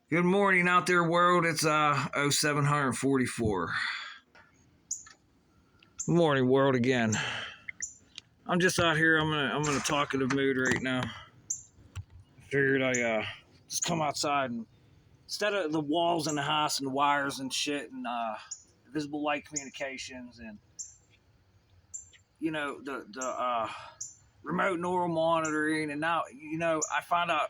Good morning out there, world. It's 0744. Good morning, world again. I'm just out here. I'm in a talkative mood right now. Figured I just come outside and instead of the walls in the house and the wires and shit and visible light communications and the remote neural monitoring, and now I found out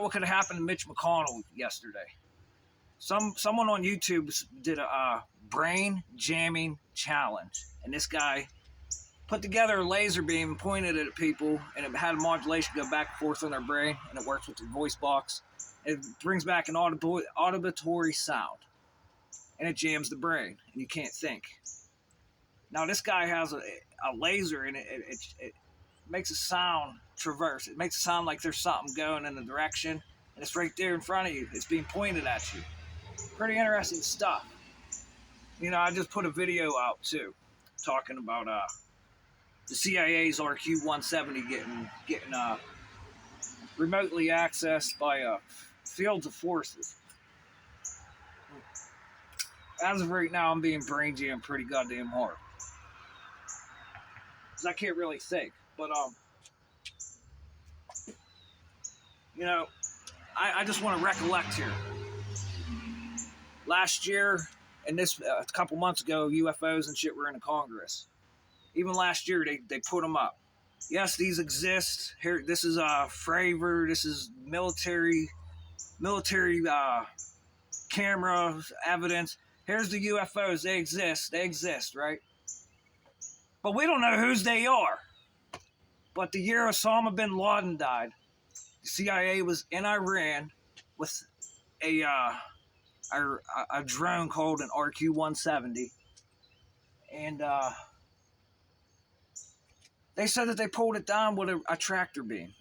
what could have happened to Mitch McConnell yesterday. Someone on YouTube did a brain jamming challenge, and this guy put together a laser beam, pointed it at people, and it had a modulation go back and forth on their brain, and it works with the voice box. It brings back an auditory sound, and it jams the brain, and you can't think. Now this guy has a laser, and it makes a sound traverse. It makes it sound like there's something going in the direction, and it's right there in front of you. It's being pointed at you. Pretty interesting stuff. I just put a video out too, talking about the CIA's RQ-170 getting remotely accessed by fields of forces. As of right now, I'm being brain jammed pretty goddamn hard, because I can't really think. But I just want to recollect here. Last year, and this a couple months ago, UFOs and shit were in the Congress. Even last year, they put them up. Yes, these exist. Here, this is Fravor. This is military camera evidence. Here's the UFOs. They exist, right? But we don't know whose they are. But the year Osama bin Laden died, the CIA was in Iran with a drone called an RQ-170, and they said that they pulled it down with a tractor beam.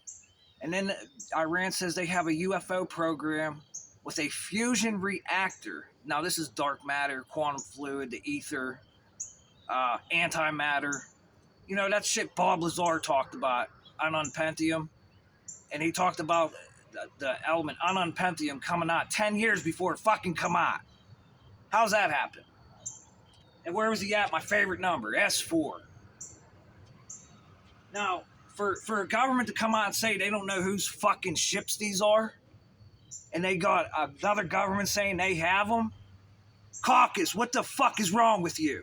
And then Iran says they have a UFO program with a fusion reactor. Now this is dark matter, quantum fluid, the ether, antimatter. That shit Bob Lazar talked about, ununpentium. And he talked about the element ununpentium coming out 10 years before it fucking come out. How's that happen? And where was he at? My favorite number, S4. Now, for a government to come out and say they don't know whose fucking ships these are, and they got another government saying they have them, caucus, what the fuck is wrong with you?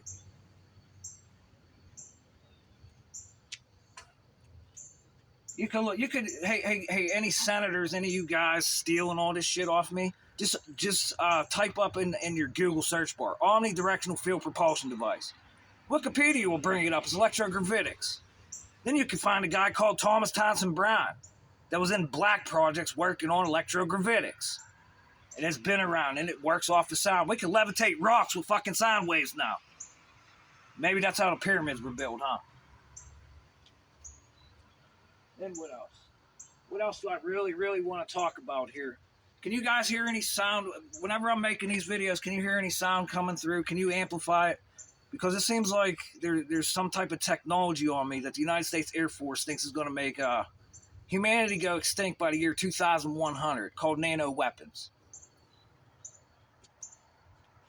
You could, hey, any senators, any of you guys stealing all this shit off me, just type up in your Google search bar, omnidirectional field propulsion device. Wikipedia will bring it up as electrogravitics. Then you can find a guy called Thomas Townsend Brown that was in black projects working on electrogravitics. And it's been around, and it works off the sound. We can levitate rocks with fucking sound waves now. Maybe that's how the pyramids were built, huh? Then what else? What else do I really, really want to talk about here? Can you guys hear any sound? Whenever I'm making these videos, can you hear any sound coming through? Can you amplify it? Because it seems like there's some type of technology on me that the United States Air Force thinks is going to make humanity go extinct by the year 2100, called nano weapons.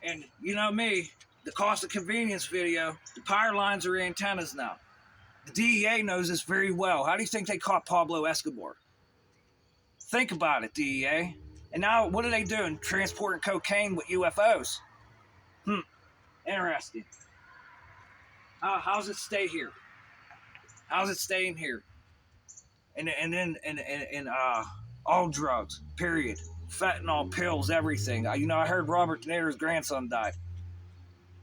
And you know me, the cost of convenience video, the power lines are antennas now. The DEA knows this very well. How do you think they caught Pablo Escobar? Think about it, DEA. And now what are they doing? Transporting cocaine with UFOs. Interesting. How's it stay here? How's it staying here? And all drugs, period. Fentanyl, pills, everything. I heard Robert De Niro's grandson died.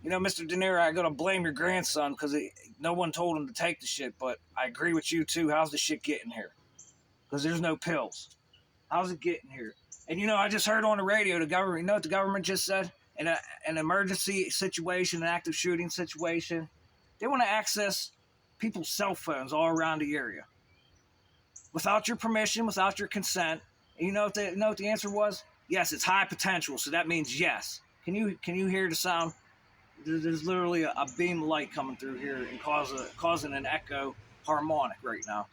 Mr. De Niro, I gotta blame your grandson because no one told him to take the shit, but I agree with you too. How's the shit getting here? Because there's no pills. How's it getting here? And I just heard on the radio, the government, you know what the government just said? In an emergency situation, an active shooting situation, they want to access people's cell phones all around the area. Without your permission, without your consent. And you know what the answer was? Yes, it's high potential, so that means yes. Can you hear the sound? There's literally a beam of light coming through here and causing an echo harmonic right now.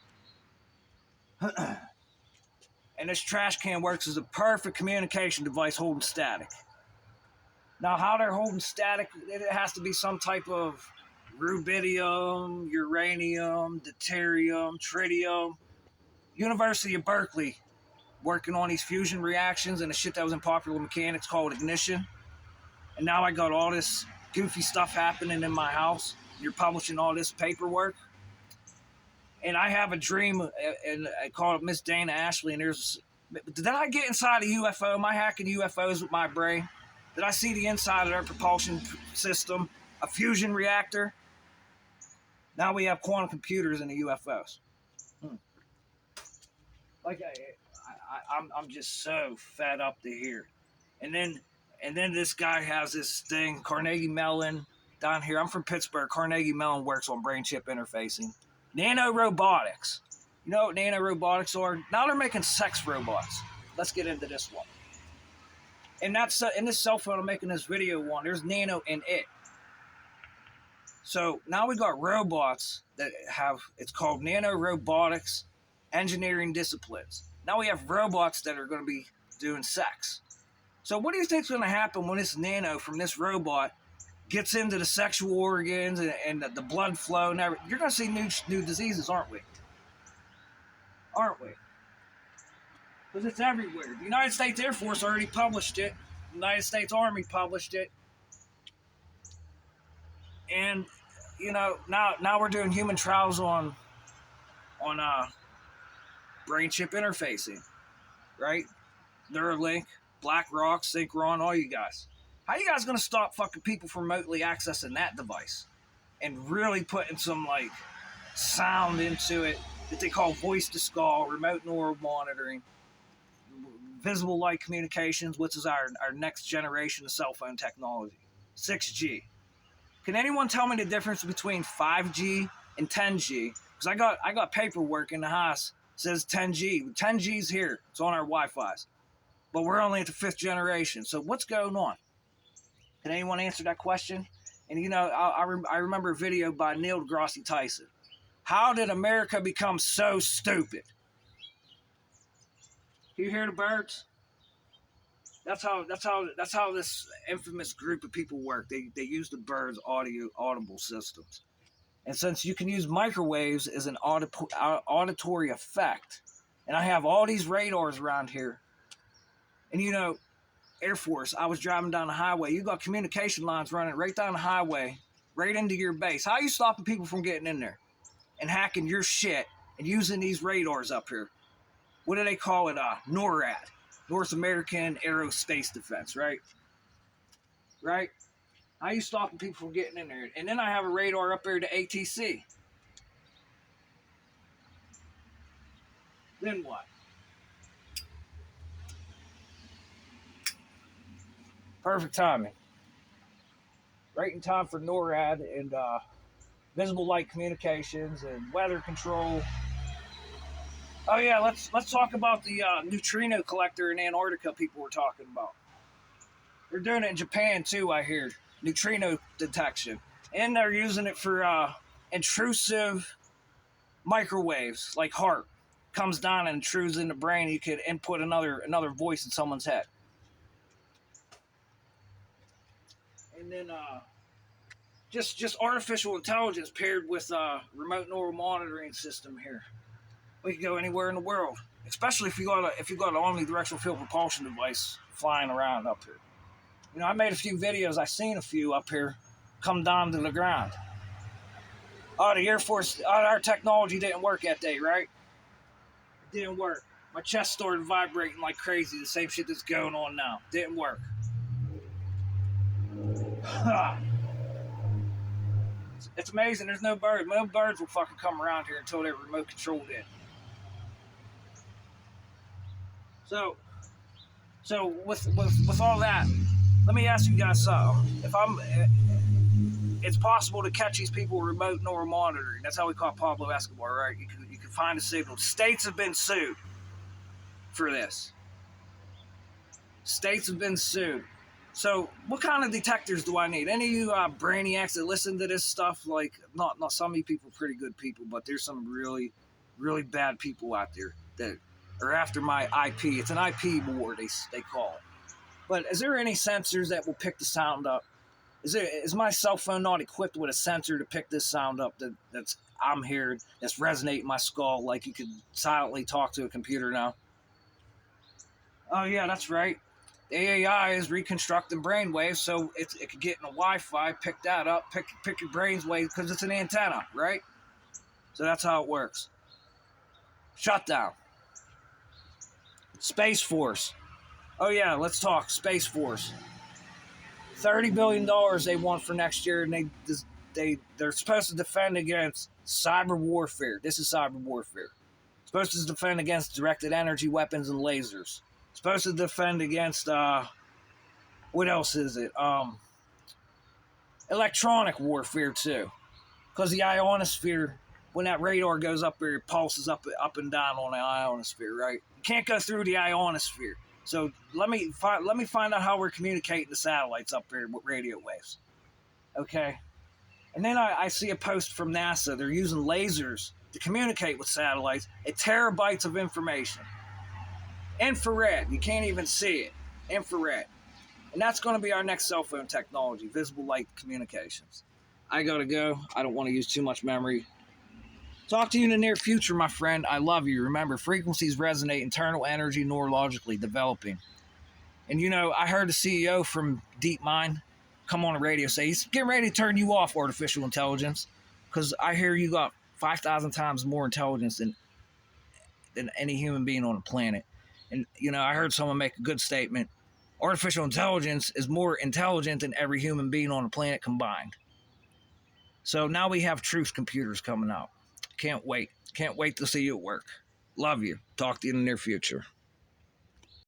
And this trash can works as a perfect communication device holding static. Now, how they're holding static, it has to be some type of rubidium, uranium, deuterium, tritium. University of Berkeley working on these fusion reactions and the shit that was in popular mechanics called ignition. And now I got all this goofy stuff happening in my house. You're publishing all this paperwork. And I have a dream, and I call it Miss Dana Ashley, and did I get inside a UFO? Am I hacking UFOs with my brain? Did I see the inside of their propulsion system, a fusion reactor? Now we have quantum computers in the UFOs. Like I'm just so fed up to hear. And then this guy has this thing, Carnegie Mellon, down here. I'm from Pittsburgh. Carnegie Mellon works on brain chip interfacing. Nanorobotics. You know what nanorobotics are? Now they're making sex robots. Let's get into this one. And that's in this cell phone I'm making this video on. There's nano in it. So now we got robots that have, it's called nanorobotics engineering disciplines. Now we have robots that are going to be doing sex. So what do you think is going to happen when this nano from this robot gets into the sexual organs and the blood flow and everything? You're going to see new diseases, aren't we? Aren't we? Because it's everywhere. The United States Air Force already published it. The United States Army published it. And, you know, now we're doing human trials on brain chip interfacing, right? Neuralink, BlackRock, Synchron, all you guys. How you guys going to stop fucking people from remotely accessing that device and really putting some, like, sound into it that they call voice to skull, remote neural monitoring, visible light communications, which is our next generation of cell phone technology, 6G. Can anyone tell me the difference between 5G and 10G? Because I got paperwork in the house that says 10G. 10G's here. It's on our Wi-Fi's. But we're only at the 5th generation. So what's going on? Can anyone answer that question? And, you know, I remember a video by Neil deGrasse Tyson. How did America become so stupid? Can you hear the birds? That's how this infamous group of people work. They use the birds' audible systems. And since you can use microwaves as an auditory effect, and I have all these radars around here, and you know, Air Force, I was driving down the highway. You got communication lines running right down the highway, right into your base. How are you stopping people from getting in there and hacking your shit and using these radars up here? What do they call it? NORAD, North American Aerospace Defense, right? Right? How are you stopping people from getting in there? And then I have a radar up there to ATC. Then what? Perfect timing. Right in time for NORAD and visible light communications and weather control. Oh yeah, let's talk about the neutrino collector in Antarctica people were talking about. They're doing it in Japan too, I hear. Neutrino detection. And they're using it for intrusive microwaves, like HAARP. Comes down and intrudes in the brain. You could input another voice in someone's head. And then just artificial intelligence paired with remote neural monitoring system here. We can go anywhere in the world, especially if you got an omnidirectional field propulsion device flying around up here. You know, I made a few videos. I seen a few up here come down to the ground. Oh, the Air Force, our technology didn't work that day, right? It didn't work. My chest started vibrating like crazy. The same shit that's going on now. Didn't work. It's amazing. There's no birds. No birds will fucking come around here until they're remote controlled in. So with all that, let me ask you guys something. It's possible to catch these people with remote neural monitoring. That's how we caught Pablo Escobar, right? You can find a signal. States have been sued for this. States have been sued. So what kind of detectors do I need? Any of you brainiacs that listen to this stuff, like, not some of you people are pretty good people, but there's some really, really bad people out there that or after my IP. It's an IP war, they call it. But is there any sensors that will pick the sound up? Is my cell phone not equipped with a sensor to pick this sound up that's I'm hearing, that's resonating my skull like you could silently talk to a computer now? Oh yeah, that's right. The AI is reconstructing brainwaves, so it could get in a Wi-Fi, pick that up, pick your brainwave because it's an antenna, right? So that's how it works. Shutdown. Space Force. Oh yeah, let's talk Space Force. $30 billion they want for next year, and they're supposed to defend against cyber warfare. This is cyber warfare. Supposed to defend against directed energy weapons and lasers. Supposed to defend against what else is it? Electronic warfare too, because the ionosphere, when that radar goes up there, it pulses up and down on the ionosphere. Right? You can't go through the ionosphere. So let me find out how we're communicating the satellites up there with radio waves. Okay. And then I see a post from NASA. They're using lasers to communicate with satellites at terabytes of information. Infrared. You can't even see it. Infrared. And that's going to be our next cell phone technology, visible light communications. I got to go. I don't want to use too much memory. Talk to you in the near future, my friend. I love you. Remember, frequencies resonate, internal energy neurologically developing. And you know, I heard the CEO from DeepMind come on the radio say he's getting ready to turn you off, artificial intelligence, because I hear you got 5,000 times more intelligence than any human being on the planet. And you know, I heard someone make a good statement. Artificial intelligence is more intelligent than every human being on the planet combined. So now we have truth computers coming out. Can't wait. Can't wait to see you at work. Love you. Talk to you in the near future.